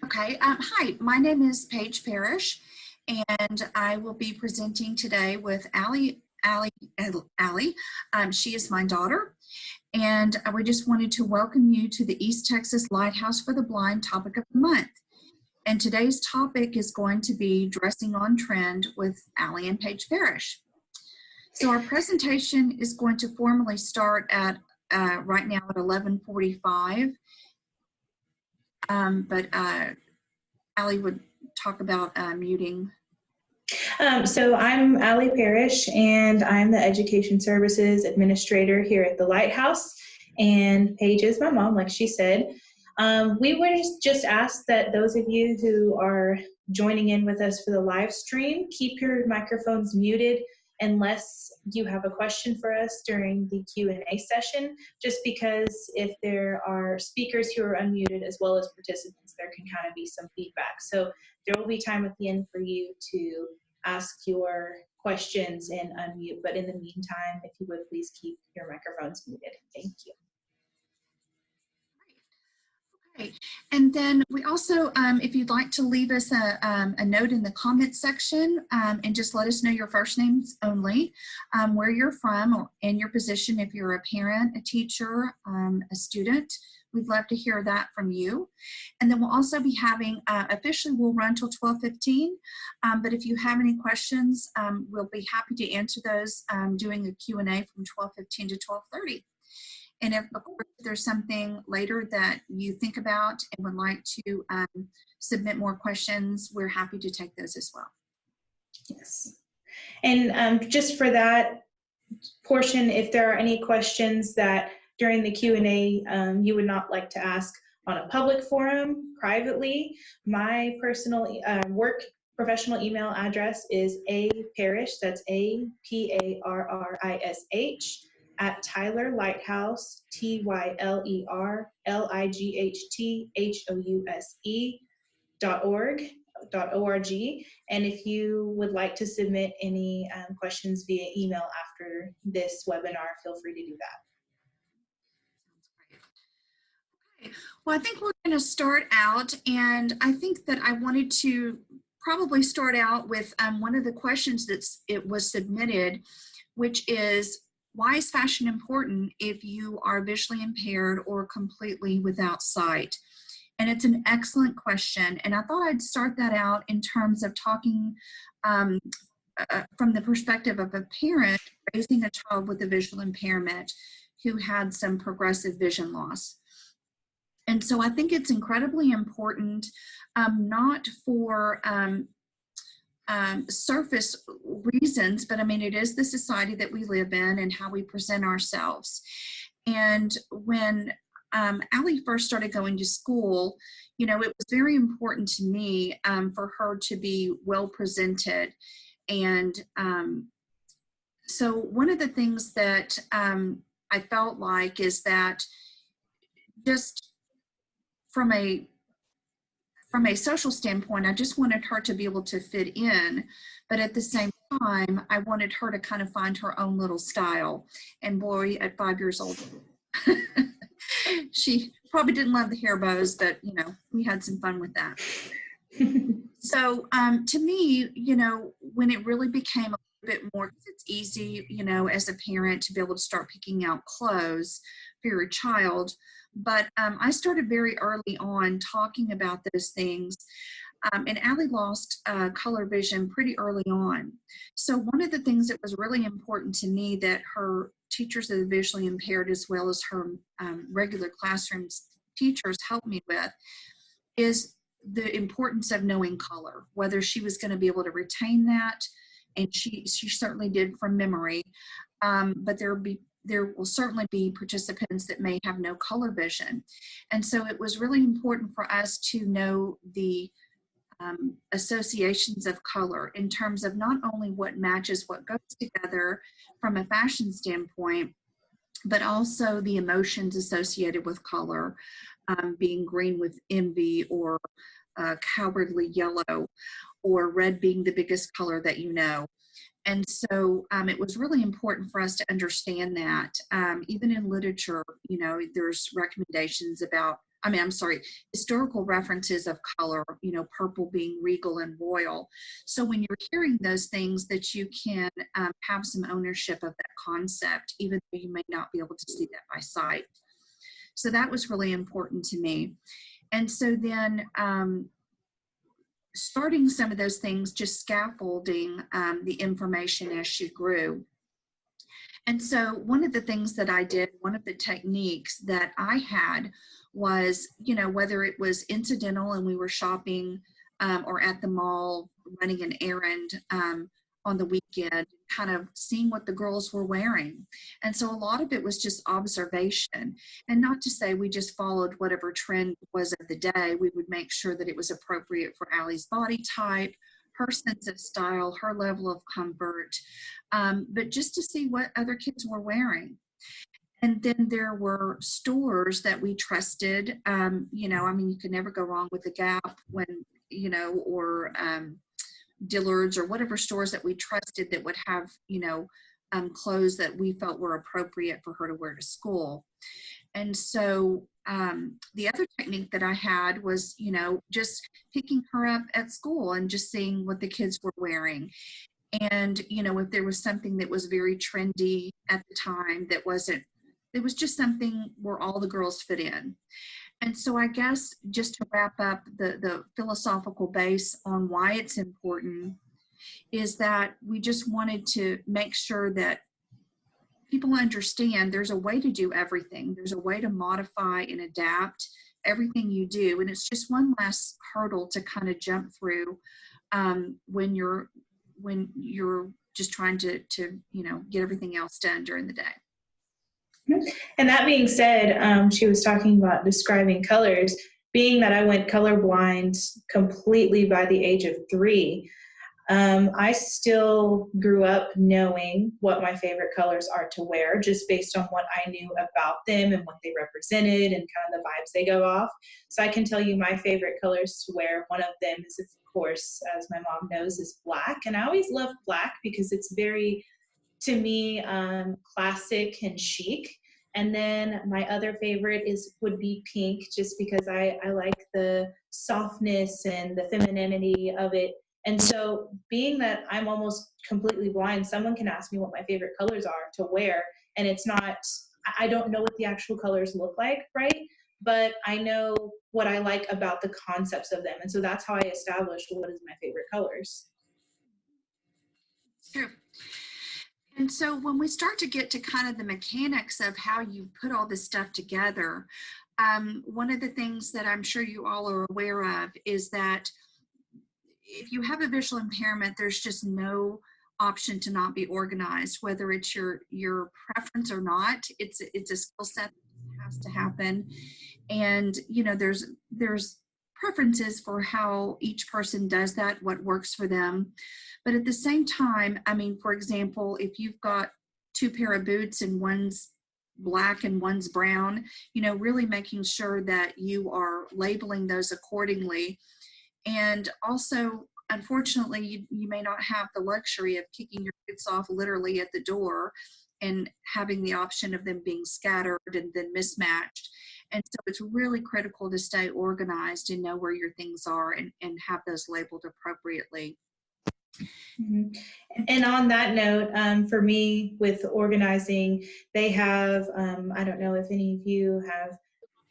Okay, hi, my name is Paige Parrish, and I will be presenting today with Allie. She is my daughter, and we just wanted to welcome you to the East Texas Lighthouse for the Blind topic of the month. And today's topic is going to be dressing on trend with Allie and Paige Parrish. So our presentation is going to formally start at right now at 11:45. But Allie would talk about muting. So I'm Allie Parrish, and I'm the Education Services Administrator here at the Lighthouse, and Paige is my mom, like she said. We were just asked that those of you who are joining in with us for the live stream, keep your microphones muted unless you have a question for us during the Q&A session, just because if there are speakers who are unmuted as well as participants, there can kind of be some feedback. So there will be time at the end for you to ask your questions and unmute, but in the meantime, if you would please keep your microphones muted. Thank you. Okay. And then we also, if you'd like to leave us a note in the comment section and just let us know your first names only, where you're from and your position, if you're a parent, a teacher, a student, we'd love to hear that from you. And then we'll also be having, officially we'll run till 12:15, but if you have any questions, we'll be happy to answer those doing a Q&A from 12:15 to 12:30. And if there's something later that you think about and would like to submit more questions, we're happy to take those as well. Yes. And just for that portion, if there are any questions that during the Q&A you would not like to ask on a public forum privately, my personal work professional email address is aparish, that's APARRISH, at Tyler Lighthouse, TYLERLighthouse.org. And if you would like to submit any questions via email after this webinar, feel free to do that. Okay. Well, I think we're going to start out, and I think that I wanted to probably start out with one of the questions that was submitted, which is, why is fashion important if you are visually impaired or completely without sight? And it's an excellent question. And I thought I'd start that out in terms of talking from the perspective of a parent raising a child with a visual impairment who had some progressive vision loss. And so I think it's incredibly important, not for surface reasons, but I mean, it is the society that we live in and how we present ourselves. And when Allie first started going to school, you know, it was very important to me for her to be well presented. And so one of the things that I felt like is that just from a social standpoint, I just wanted her to be able to fit in, but at the same time, I wanted her to kind of find her own little style. And boy, at 5 years old, she probably didn't love the hair bows, but you know, we had some fun with that. So to me, you know, when it really became a bit more, it's easy, you know, as a parent to be able to start picking out clothes for your child. But I started very early on talking about those things, and Allie lost color vision pretty early on. So one of the things that was really important to me that her teachers that are visually impaired, as well as her regular classroom teachers, helped me with is the importance of knowing color, whether she was going to be able to retain that, and she certainly did from memory, but there will certainly be participants that may have no color vision. And so it was really important for us to know the associations of color in terms of not only what matches what goes together from a fashion standpoint, but also the emotions associated with color, being green with envy, or cowardly yellow, or red being the biggest color that you know. And so it was really important for us to understand that. Even in literature, you know, there's recommendations about I'm sorry, historical references of color, purple being regal and royal. So when you're hearing those things, that you can have some ownership of that concept, even though you may not be able to see that by sight. So that was really important to me. And so then starting some of those things, just scaffolding the information as she grew. And so one of the things that I did, one of the techniques that I had was, whether it was incidental and we were shopping or at the mall running an errand on the weekend, kind of seeing what the girls were wearing. And so a lot of it was just observation, and not to say we just followed whatever trend was of the day. We would make sure that it was appropriate for Allie's body type, her sense of style, her level of comfort, but just to see what other kids were wearing. And then there were stores that we trusted. You could never go wrong with the Gap or Dillard's or whatever stores that we trusted that would have, clothes that we felt were appropriate for her to wear to school. And so the other technique that I had was, just picking her up at school and just seeing what the kids were wearing. And, if there was something that was very trendy at the time it was just something where all the girls fit in. And so I guess just to wrap up the philosophical base on why it's important is that we just wanted to make sure that people understand there's a way to do everything. There's a way to modify and adapt everything you do. And it's just one last hurdle to kind of jump through when you're just trying to get everything else done during the day. And that being said, she was talking about describing colors. Being that I went colorblind completely by the age of 3, I still grew up knowing what my favorite colors are to wear, just based on what I knew about them and what they represented and kind of the vibes they go off. So I can tell you my favorite colors to wear. One of them is, of course, as my mom knows, is black. And I always loved black because it's very, to me, classic and chic. And then my other favorite would be pink, just because I like the softness and the femininity of it. And so being that I'm almost completely blind, someone can ask me what my favorite colors are to wear. And I don't know what the actual colors look like, right? But I know what I like about the concepts of them. And so that's how I established what is my favorite colors. True. And so when we start to get to kind of the mechanics of how you put all this stuff together, one of the things that I'm sure you all are aware of is that if you have a visual impairment, there's just no option to not be organized, whether it's your preference or not. It's a skill set that has to happen. And, there's preferences for how each person does that, what works for them. But at the same time, for example, if you've got 2 pair of boots and one's black and one's brown, really making sure that you are labeling those accordingly. And also, unfortunately, you may not have the luxury of kicking your boots off literally at the door and having the option of them being scattered and then mismatched. And so it's really critical to stay organized and know where your things are and have those labeled appropriately. Mm-hmm. And on that note, for me with organizing, they have, I don't know if any of you have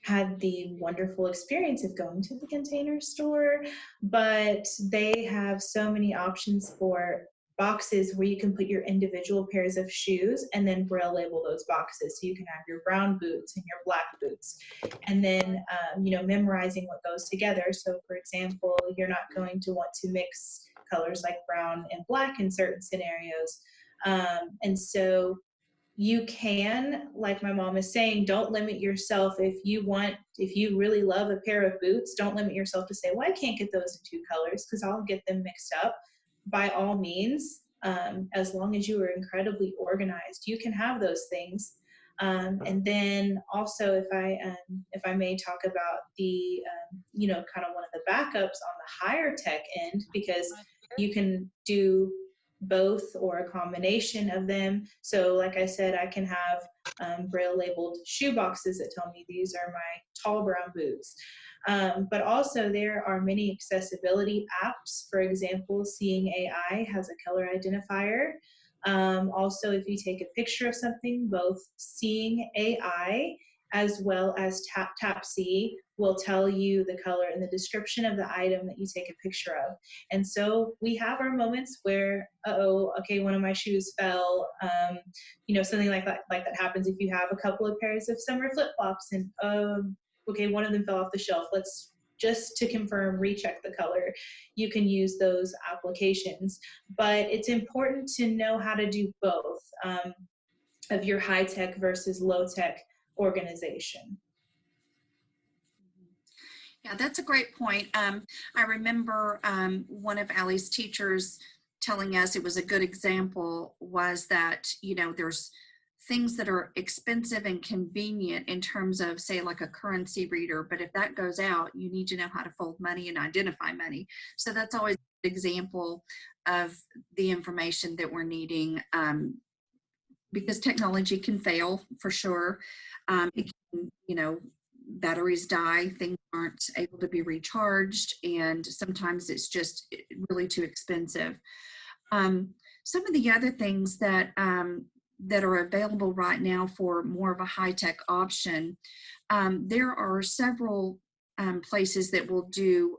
had the wonderful experience of going to the Container Store, but they have so many options for boxes where you can put your individual pairs of shoes and then braille label those boxes. So you can have your brown boots and your black boots, and then memorizing what goes together. So for example, you're not going to want to mix colors like brown and black in certain scenarios, and so you can, like my mom is saying, don't limit yourself. If you really love a pair of boots, don't limit yourself to say, well, I can't get those in 2 colors because I'll get them mixed up. By all means, as long as you are incredibly organized, you can have those things. And then also, if I may talk about the, kind of one of the backups on the higher tech end, because you can do both or a combination of them. So like I said, I can have Braille labeled shoe boxes that tell me these are my tall brown boots. But also there are many accessibility apps. For example, Seeing AI has a color identifier. Also, if you take a picture of something, both Seeing AI as well as Tap See will tell you the color and the description of the item that you take a picture of. And so we have our moments where, okay, one of my shoes fell. Something like that happens if you have a couple of pairs of summer flip-flops and okay, one of them fell off the shelf. Let's just to confirm, recheck the color. You can use those applications, but it's important to know how to do both of your high-tech versus low-tech organization. Yeah, that's a great point. I remember one of Allie's teachers telling us, it was a good example, was that, there's things that are expensive and convenient in terms of, say, like a currency reader, but if that goes out, you need to know how to fold money and identify money. So that's always an example of the information that we're needing, because technology can fail for sure. It can, batteries die, things aren't able to be recharged, and sometimes it's just really too expensive. Some of the other things that are available right now for more of a high-tech option, there are several places that will do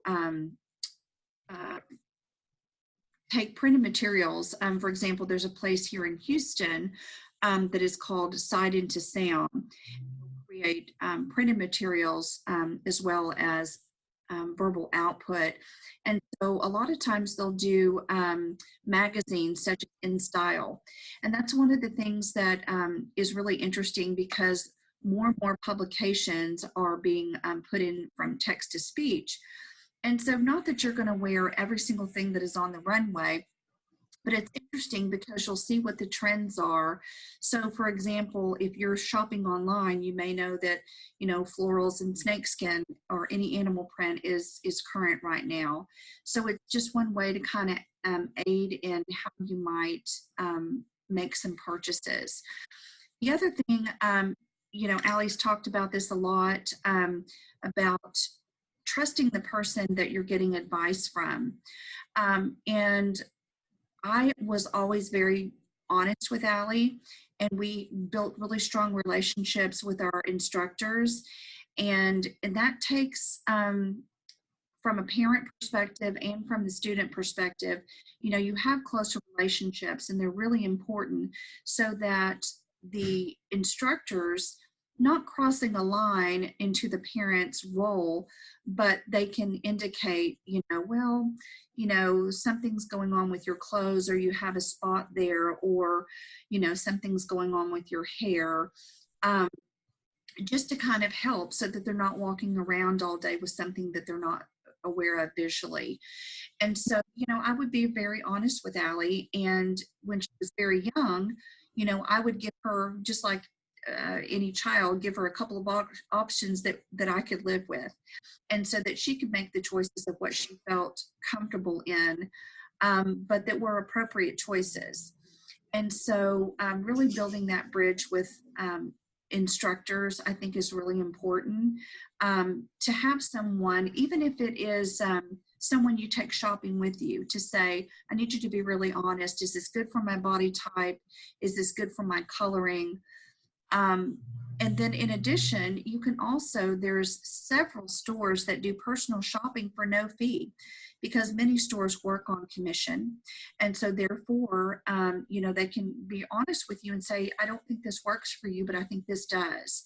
take printed materials. For example, there's a place here in Houston that is called Sight into Sound. Create printed materials as well as verbal output. And so a lot of times they'll do magazines such as In Style. And that's one of the things that is really interesting, because more and more publications are being put in from text to speech. And so not that you're going to wear every single thing that is on the runway, but it's interesting because you'll see what the trends are. So for example, if you're shopping online, you may know that, florals and snakeskin or any animal print is current right now. So it's just one way to kind of aid in how you might make some purchases. The other thing, Allie's talked about this a lot, about trusting the person that you're getting advice from. And I was always very honest with Allie, and we built really strong relationships with our instructors. And that takes, from a parent perspective and from the student perspective, you have closer relationships, and they're really important, so that the instructors not crossing a line into the parent's role, but they can indicate, something's going on with your clothes, or you have a spot there, or, something's going on with your hair, just to kind of help, so that they're not walking around all day with something that they're not aware of visually. And so, I would be very honest with Allie, and when she was very young, I would give her, just like any child, give her a couple of options that I could live with, and so that she could make the choices of what she felt comfortable in, but that were appropriate choices. And so really building that bridge with instructors, I think, is really important, to have someone, even if it is someone you take shopping with you, to say, I need you to be really honest. Is this good for my body type? Is this good for my coloring? And then in addition, you can also, there's several stores that do personal shopping for no fee, because many stores work on commission. And so therefore, they can be honest with you and say, I don't think this works for you, but I think this does.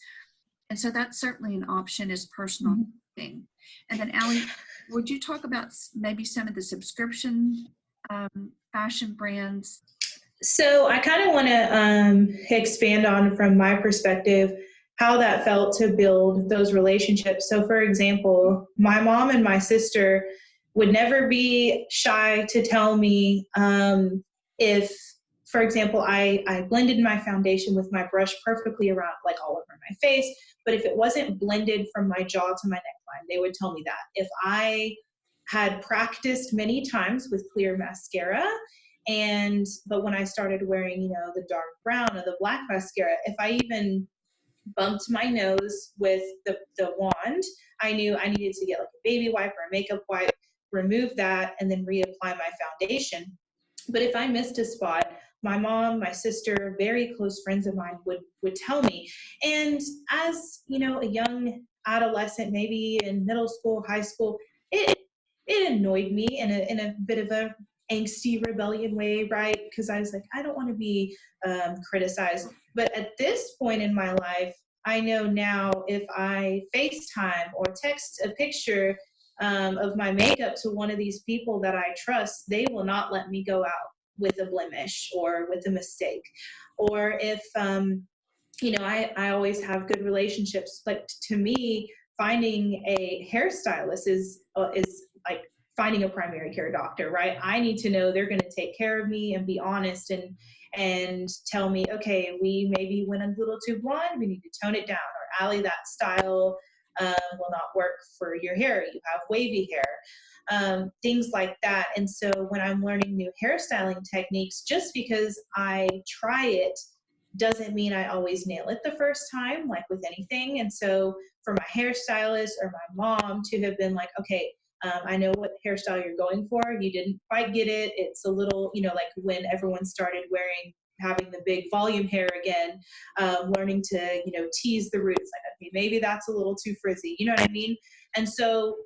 And so that's certainly an option, is personal shopping. And then Allie, would you talk about maybe some of the subscription fashion brands? So I kind of want to expand on, from my perspective, how that felt to build those relationships. So for example, my mom and my sister would never be shy to tell me if, for example, I blended my foundation with my brush perfectly around, like all over my face, but if it wasn't blended from my jaw to my neckline, they would tell me that. If I had practiced many times with clear mascara But when I started wearing, the dark brown or the black mascara, if I even bumped my nose with the wand, I knew I needed to get like a baby wipe or a makeup wipe, remove that, and then reapply my foundation. But if I missed a spot, my mom, my sister, very close friends of mine would tell me. And as, a young adolescent, maybe in middle school, high school, it annoyed me in a bit of a angsty rebellion way, right? Because I was like, I don't want to be criticized. But at this point in my life, I know now if I FaceTime or text a picture of my makeup to one of these people that I trust, they will not let me go out with a blemish or with a mistake. Or if, I always have good relationships. Like, to me, finding a hairstylist is like finding a primary care doctor, right? I need to know they're going to take care of me and be honest and tell me, okay, we maybe went a little too blonde, we need to tone it down, or Allie, that style will not work for your hair, you have wavy hair, things like that. And so when I'm learning new hairstyling techniques, just because I try it doesn't mean I always nail it the first time, like with anything. And so for my hairstylist or my mom to have been like, okay, I know what hairstyle you're going for. You didn't quite get it. It's a little, like when everyone started having the big volume hair again, learning to, tease the roots. Like, okay, maybe that's a little too frizzy. You know what I mean? And so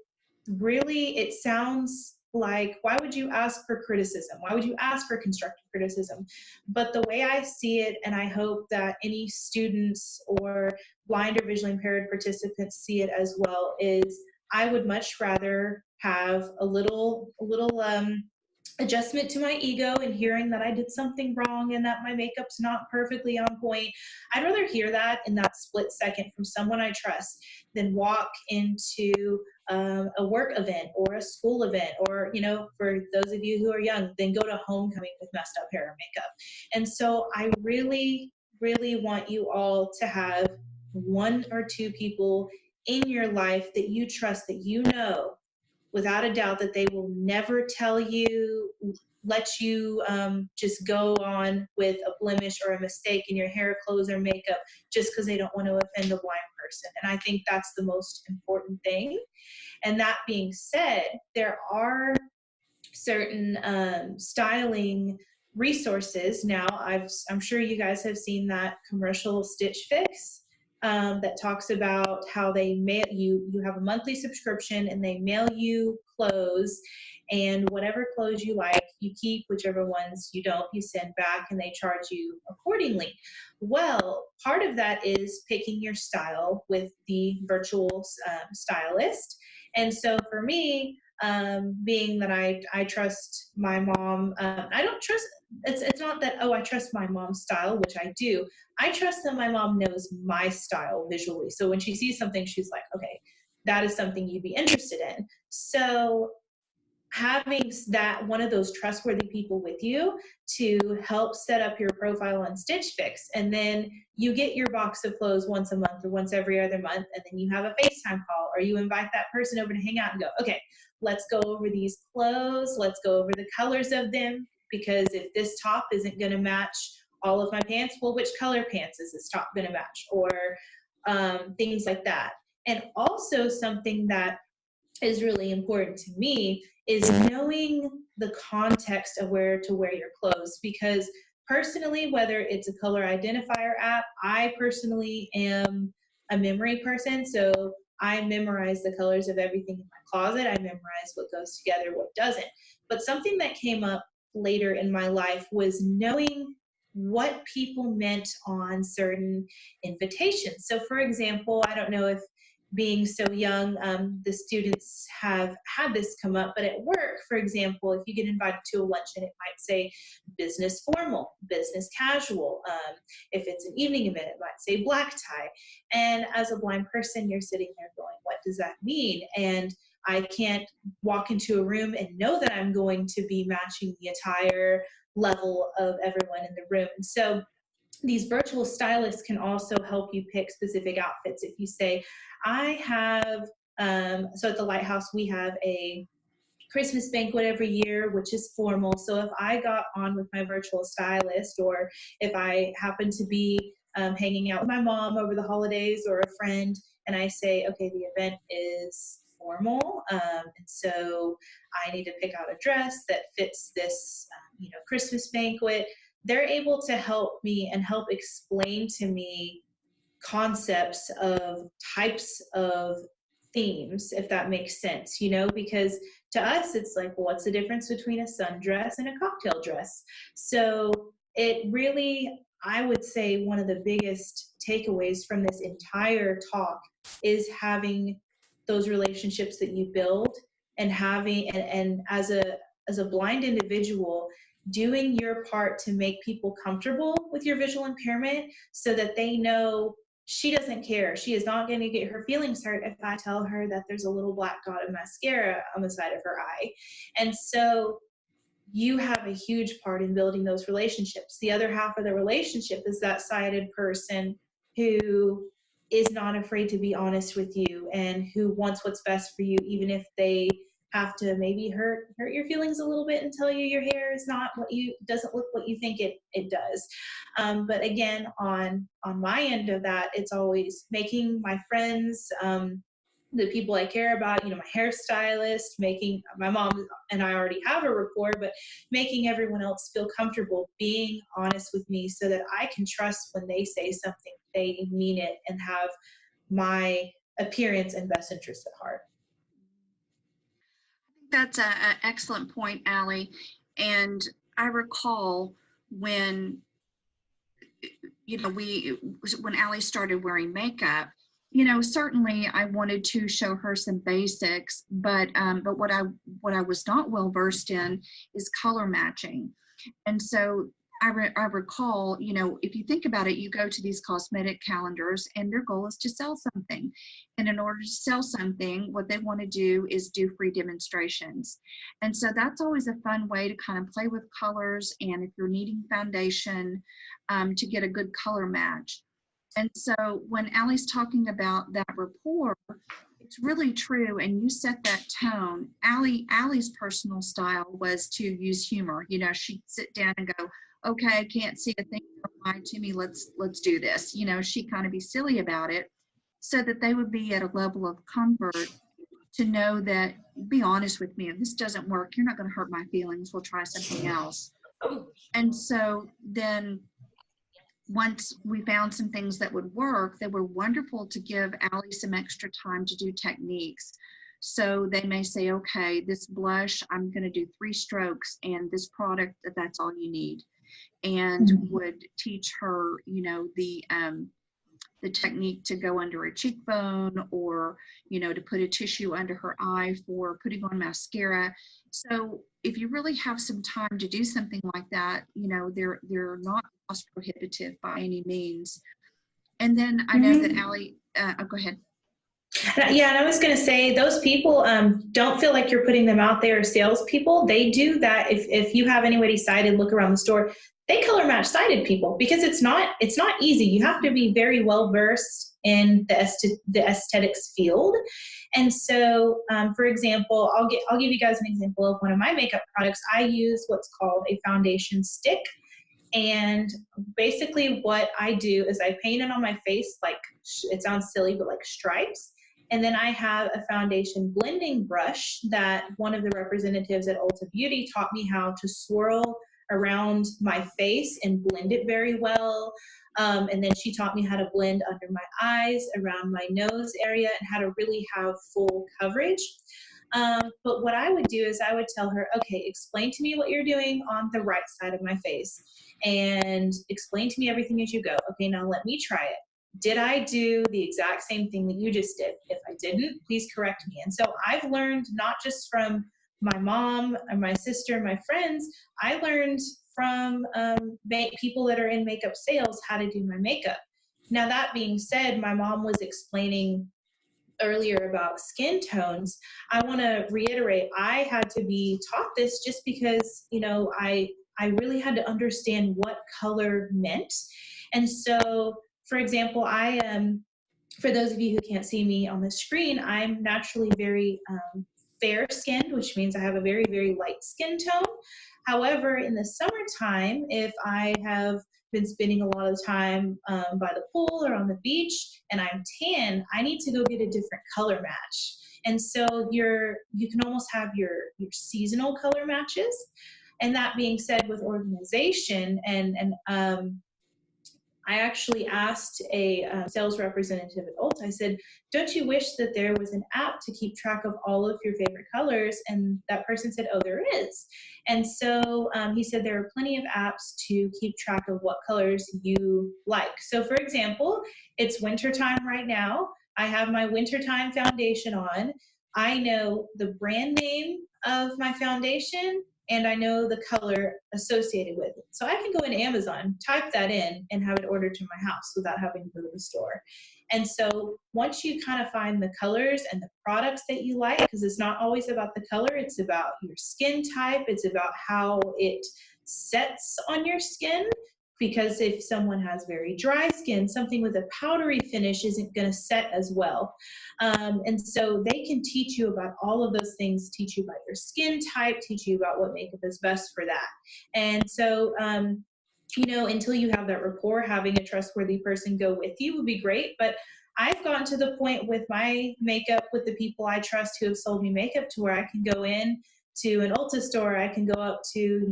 really it sounds like, why would you ask for criticism? Why would you ask for constructive criticism? But the way I see it, and I hope that any students or blind or visually impaired participants see it as well, is I would much rather have a little adjustment to my ego and hearing that I did something wrong and that my makeup's not perfectly on point. I'd rather hear that in that split second from someone I trust than walk into a work event or a school event, or, for those of you who are young, then go to homecoming with messed up hair and makeup. And so I really, really want you all to have one or two people in your life that you trust, that without a doubt that they will never let you just go on with a blemish or a mistake in your hair, clothes, or makeup just because they don't want to offend a blind person. And I think that's the most important thing. And that being said, there are certain styling resources. Now, I'm sure you guys have seen that commercial Stitch Fix that talks about how they mail you have a monthly subscription and they mail you clothes, and whatever clothes you like, you keep, whichever ones you don't, you send back, and they charge you accordingly. Well, part of that is picking your style with the virtual stylist. And so for me, being that I trust my mom, I don't trust, it's not that, I trust my mom's style, which I do. I trust that my mom knows my style visually. So when she sees something, she's like, okay, that is something you'd be interested in. So having that one of those trustworthy people with you to help set up your profile on Stitch Fix, and then you get your box of clothes once a month or once every other month, and then you have a FaceTime call, or you invite that person over to hang out and go, okay, let's go over these clothes, let's go over the colors of them, because if this top isn't going to match all of my pants, well, which color pants is this top going to match, or things like that. And also something that is really important to me is knowing the context of where to wear your clothes. Because personally, whether it's a color identifier app, I personally am a memory person. So I memorize the colors of everything in my closet. I memorize what goes together, what doesn't. But something that came up later in my life was knowing what people meant on certain invitations. So for example, I don't know if being so young, the students have had this come up, but at work, for example, if you get invited to a luncheon, it might say business formal, business casual. If it's an evening event, it might say black tie. And as a blind person, you're sitting there going, what does that mean? And I can't walk into a room and know that I'm going to be matching the attire level of everyone in the room. And so these virtual stylists can also help you pick specific outfits. If you say, I have, so at the Lighthouse, we have a Christmas banquet every year, which is formal. So if I got on with my virtual stylist, or if I happen to be hanging out with my mom over the holidays or a friend, and I say, okay, the event is formal, and so I need to pick out a dress that fits this, Christmas banquet, they're able to help me and help explain to me concepts of types of themes, if that makes sense, because to us it's like, well, what's the difference between a sundress and a cocktail dress? So it really, I would say one of the biggest takeaways from this entire talk is having those relationships that you build, and having, and as a blind individual, doing your part to make people comfortable with your visual impairment, so that they know she doesn't care. She is not going to get her feelings hurt if I tell her that there's a little black dot of mascara on the side of her eye. And so you have a huge part in building those relationships. The other half of the relationship is that sighted person who is not afraid to be honest with you, and who wants what's best for you, even if they have to maybe hurt your feelings a little bit and tell you your hair is not doesn't look what you think it does. But again, on my end of that, it's always making my friends, the people I care about, my hairstylist, making my mom and I already have a rapport, but making everyone else feel comfortable being honest with me, so that I can trust when they say something, they mean it and have my appearance and best interest at heart. That's an excellent point, Allie. And I recall when, when Allie started wearing makeup, certainly I wanted to show her some basics, but what I was not well versed in is color matching. And so I recall, if you think about it, you go to these cosmetic calendars and their goal is to sell something. And in order to sell something, what they want to do is do free demonstrations. And so that's always a fun way to kind of play with colors. And if you're needing foundation, to get a good color match. And so when Allie's talking about that rapport, it's really true. And you set that tone. Allie's personal style was to use humor. She'd sit down and go, okay, I can't see a thing, don't lie to me, let's do this. She'd kind of be silly about it, so that they would be at a level of comfort to know that, be honest with me, if this doesn't work, you're not going to hurt my feelings, we'll try something else. And so then once we found some things that would work, they were wonderful to give Allie some extra time to do techniques. So they may say, okay, this blush, I'm going to do 3 strokes, and this product, that's all you need. And would teach her, the technique to go under a cheekbone, or, to put a tissue under her eye for putting on mascara. So if you really have some time to do something like that, they're not cost prohibitive by any means. And then I know that Allie, go ahead. Yeah, and I was going to say, those people, don't feel like you're putting them out there as salespeople. They do that. If you have anybody sighted, look around the store. They color match sighted people, because it's not easy. You have to be very well versed in the aesthetics field. And so, for example, I'll give you guys an example of one of my makeup products. I use what's called a foundation stick. And basically what I do is I paint it on my face, like, it sounds silly, but like stripes. And then I have a foundation blending brush that one of the representatives at Ulta Beauty taught me how to swirl around my face and blend it very well. And then she taught me how to blend under my eyes, around my nose area, and how to really have full coverage. But what I would do is I would tell her, okay, explain to me what you're doing on the right side of my face, and explain to me everything as you go. Okay, now let me try it. Did I do the exact same thing that you just did? If I didn't, please correct me. And so I've learned not just from my mom or my sister and my friends, I learned from people that are in makeup sales how to do my makeup. Now, that being said, my mom was explaining earlier about skin tones. I want to reiterate, I had to be taught this just because, I really had to understand what color meant. And so, for example, I am, for those of you who can't see me on the screen, I'm naturally very fair-skinned, which means I have a very, very light skin tone. However, in the summertime, if I have been spending a lot of time by the pool or on the beach and I'm tan, I need to go get a different color match. And so you can almost have your seasonal color matches. And that being said, with organization I actually asked a sales representative at Ulta, I said, don't you wish that there was an app to keep track of all of your favorite colors? And that person said, oh, there is. And so he said there are plenty of apps to keep track of what colors you like. So for example, it's wintertime right now. I have my wintertime foundation on. I know the brand name of my foundation and I know the color associated with it. So I can go in Amazon, type that in, and have it ordered to my house without having to go to the store. And so once you kind of find the colors and the products that you like, because it's not always about the color, it's about your skin type, it's about how it sets on your skin. Because if someone has very dry skin, something with a powdery finish isn't going to set as well. And so they can teach you about all of those things, teach you about your skin type, teach you about what makeup is best for that. And so, until you have that rapport, having a trustworthy person go with you would be great. But I've gotten to the point with my makeup with the people I trust who have sold me makeup to where I can go in to an Ulta store, I can go up to,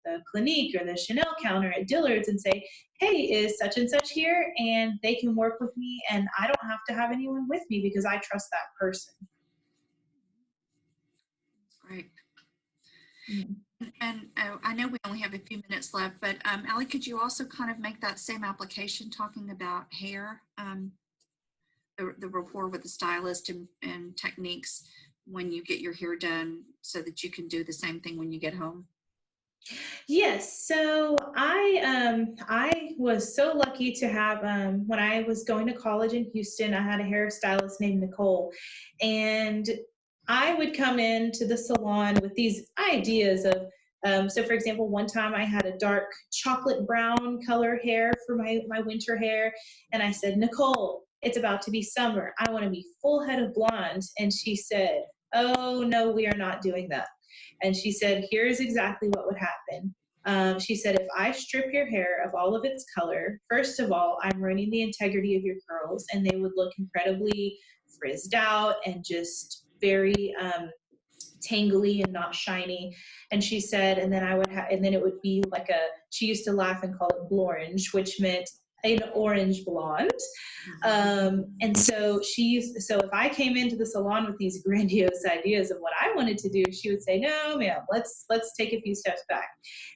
the Clinique or the Chanel counter at Dillard's and say, hey, is such and such here? And they can work with me and I don't have to have anyone with me because I trust that person. That's great. And I know we only have a few minutes left, but Allie, could you also kind of make that same application talking about hair, the rapport with the stylist and techniques when you get your hair done so that you can do the same thing when you get home? Yes. So I was so lucky to have, when I was going to college in Houston, I had a hairstylist named Nicole, and I would come into the salon with these ideas of, so for example, one time I had a dark chocolate brown color hair for my winter hair. And I said, Nicole, it's about to be summer. I want to be full head of blonde. And she said, oh no, we are not doing that. And she said, here's exactly what would happen. She said, if I strip your hair of all of its color, first of all, I'm ruining the integrity of your curls and they would look incredibly frizzed out and just very tangly and not shiny. And she said, and then and then it would be like she used to laugh and call it blorange, which meant an orange blonde. And so so if I came into the salon with these grandiose ideas of what I wanted to do, she would say, no, ma'am, let's take a few steps back.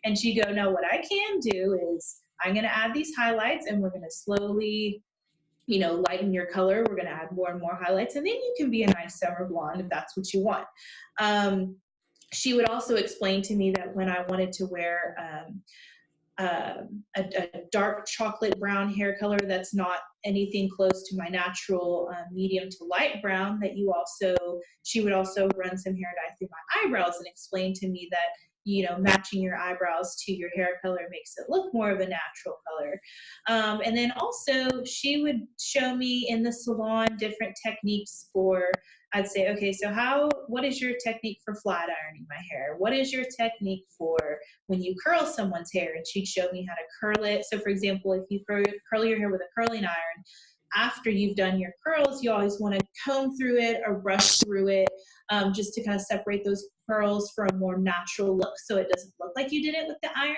And she'd go, no, what I can do is I'm going to add these highlights and we're going to slowly, lighten your color. We're going to add more and more highlights. And then you can be a nice summer blonde if that's what you want. She would also explain to me that when I wanted to wear a dark chocolate brown hair color that's not anything close to my natural medium to light brown, that she would also run some hair dye through my eyebrows and explain to me that matching your eyebrows to your hair color makes it look more of a natural color. And then also she would show me in the salon different techniques for, I'd say, okay, so what is your technique for flat ironing my hair? What is your technique for when you curl someone's hair? And she'd show me how to curl it. So for example, if you curl your hair with a curling iron, after you've done your curls, you always want to comb through it or brush through it, just to kind of separate those curls for a more natural look so it doesn't look like you did it with the iron.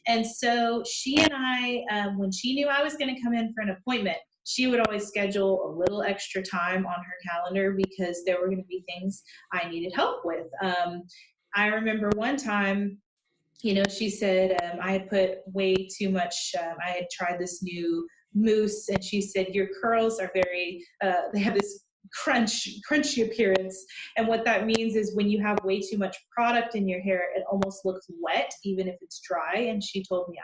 And so she and I, when she knew I was going to come in for an appointment, she would always schedule a little extra time on her calendar because there were going to be things I needed help with. I remember one time, she said I had put way too much, I had tried this new mousse, and she said, your curls are very, they have this crunchy appearance. And what that means is when you have way too much product in your hair, it almost looks wet, even if it's dry. And she told me,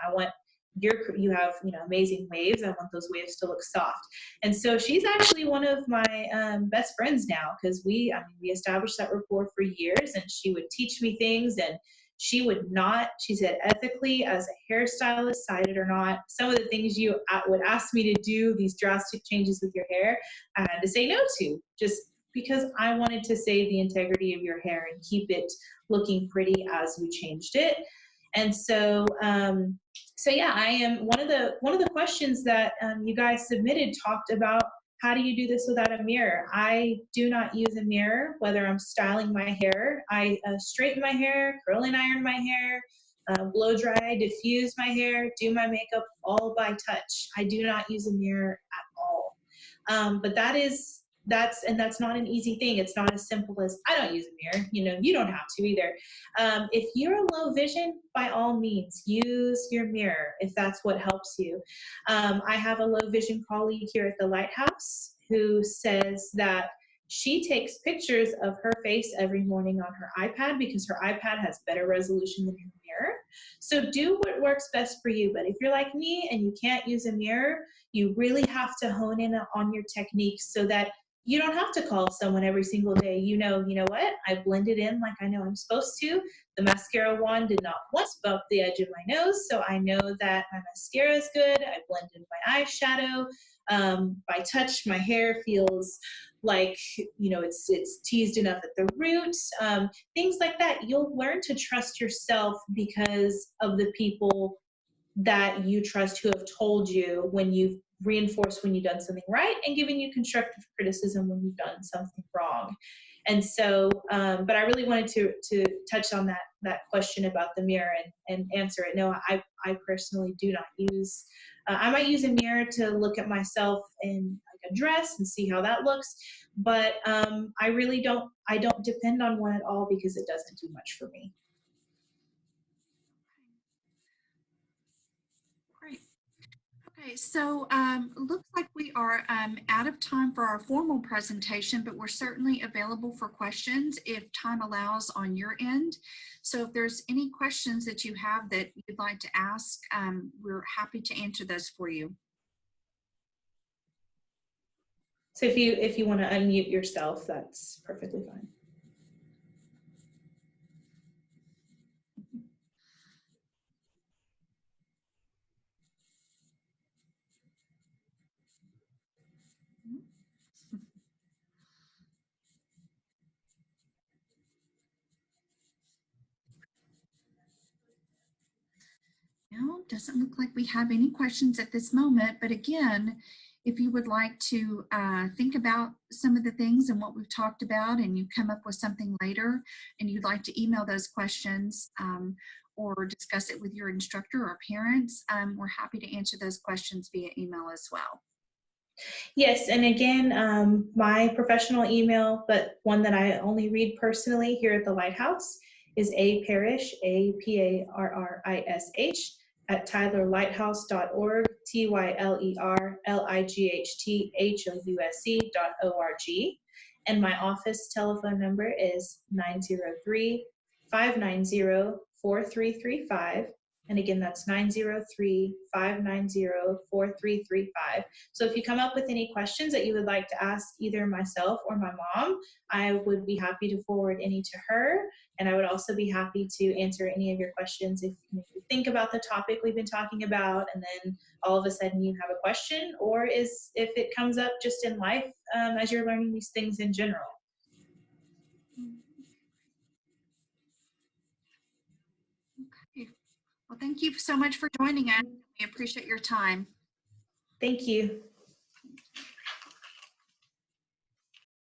you have, amazing waves. I want those waves to look soft. And so she's actually one of my best friends now, because we established that rapport for years, and she would teach me things, and she said, ethically, as a hairstylist, cited or not, some of the things you would ask me to do, these drastic changes with your hair, I had to say no to, just because I wanted to save the integrity of your hair and keep it looking pretty as we changed it. And so, so yeah, I am one of the questions that you guys submitted talked about how do you do this without a mirror? I do not use a mirror, whether I'm styling my hair. I straighten my hair, curling iron my hair, blow dry, diffuse my hair, do my makeup all by touch. I do not use a mirror at all. But that's not an easy thing. It's not as simple as I don't use a mirror. You know, you don't have to either. If you're low vision, by all means, use your mirror if that's what helps you. I have a low vision colleague here at the Lighthouse who says that she takes pictures of her face every morning on her iPad because her iPad has better resolution than her mirror. So do what works best for you. But if you're like me and you can't use a mirror, you really have to hone in on your techniques so that you don't have to call someone every single day. You know what? I blended in like I know I'm supposed to. The mascara wand did not once bump the edge of my nose, so I know that my mascara is good. I blended my eyeshadow. By touch, my hair feels like, it's teased enough at the root. Things like that. You'll learn to trust yourself because of the people that you trust who have told you when you've reinforced when you've done something right and given you constructive criticism when you've done something wrong. And so, but I really wanted to touch on that question about the mirror and answer it. No, I personally do not use, I might use a mirror to look at myself in like a dress and see how that looks. But I really don't depend on one at all because it doesn't do much for me. Great. Okay, so looks like we are out of time for our formal presentation, but we're certainly available for questions if time allows on your end. So if there's any questions that you have that you'd like to ask, we're happy to answer those for you. So if you want to unmute yourself, that's perfectly fine. No, doesn't look like we have any questions at this moment, but again, if you would like to think about some of the things and what we've talked about and you come up with something later and you'd like to email those questions or discuss it with your instructor or parents, we're happy to answer those questions via email as well. Yes, and again, my professional email, but one that I only read personally here at the Lighthouse, is Parrish, APARRISH, at tylerlighthouse.org, TYLERLIGHTHOUSE.org. And my office telephone number is 903-590-4335. And again, that's 903-590-4335. So if you come up with any questions that you would like to ask either myself or my mom, I would be happy to forward any to her. And I would also be happy to answer any of your questions if you think about the topic we've been talking about and then all of a sudden you have a question, or if it comes up just in life as you're learning these things in general. Okay. Well, thank you so much for joining us. We appreciate your time. Thank you.